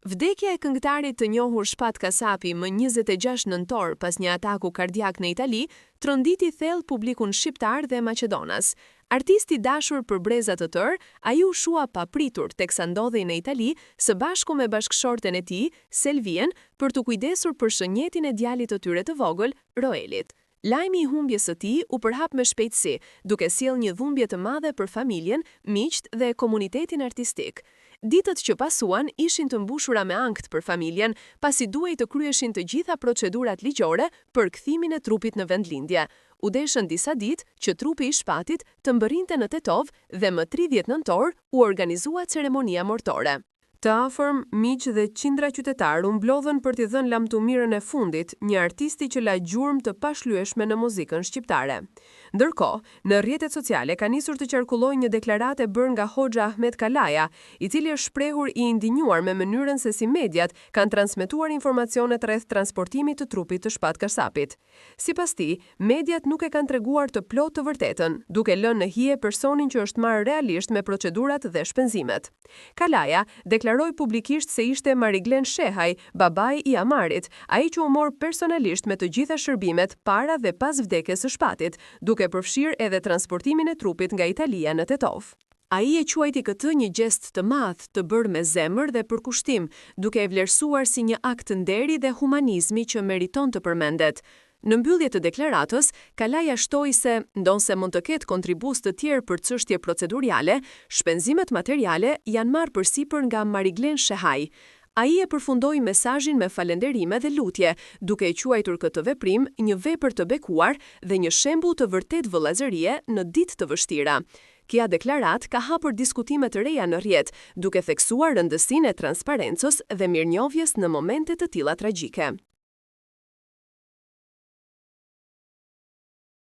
Vdekja e këngëtarit të njohur Shpat Kasapi më 26 nëntor pas një ataku kardiak në Itali, tronditi thellë publikun shqiptar dhe maqedonas. Artisti dashur për breza të tërë, ai u shua papritur teksa ndodhej në Itali së bashku me bashkëshorten e tij, Selvien, për të kujdesur për shënjetin e djalit të tyre të vogël, Roelit. Lajmi i humbjes së tij u përhap me shpejtësi, duke sjellë një dhumbje të madhe për familjen, miqt dhe komunitetin artistik. Ditët që pasuan ishin të mbushura me ankth për familjen, pasi duhej të kryeshin të gjitha procedurat ligjore për kthimin e trupit në vendlindje. U deshën disa ditë që trupi i Shpatit të mbërrinte në Tetov dhe më 30 nëntor u organizua ceremonia mortore. Të afërm, miq dhe qindra qytetar u mblodhen për t'i dhënë lamtumirën e fundit një artisti që la gjurmë të pashlyeshme në muzikën shqiptare. Ndërkohë, në rrjetet sociale ka nisur të qarkullojë një deklaratë e bërë nga Hoxha Ahmet Kalaja, i cili është shprehur i indinjuar me mënyrën se si mediat kanë transmetuar informacionet rreth transportimit të trupit të Shpat Kasapit. Sipas tij, mediat nuk e kanë treguar të plotë të vërtetën, duke lënë në hije personin që është marrë realisht me procedurat dhe shpenzimet. Kalaja deklaroi publikisht se ishte Mariglen Shehaj, babai i Amarit, ai që u mor personalisht me të gjitha shërbimet para dhe pas vdekjes së Shpatit, duke përfshirë edhe transportimin e trupit nga Italia në Tetov. Ai e quajti këtë një gest të madh, të bërë me zemër dhe për kushtim, duke e vlerësuar si një akt nderi dhe humanizmi që meriton të përmendet. Në mbyllje të deklaratës, Kalaja shtoi se, ndonse mund të ketë kontribus të tjerë për çështje procedurale, shpenzimet materiale janë marrë përsipër nga Mariglen Shehaj. Ai e përfundoi mesazhin me falënderime dhe lutje, duke e quajtur këtë veprim një vepër të bekuar dhe një shembull të vërtet vëllazërie në ditë të vështira. Kja deklarat ka hapur diskutime të reja në rrjet, duke theksuar rëndësinë e transparencës dhe mirënjohjes në momente të tilla tragjike.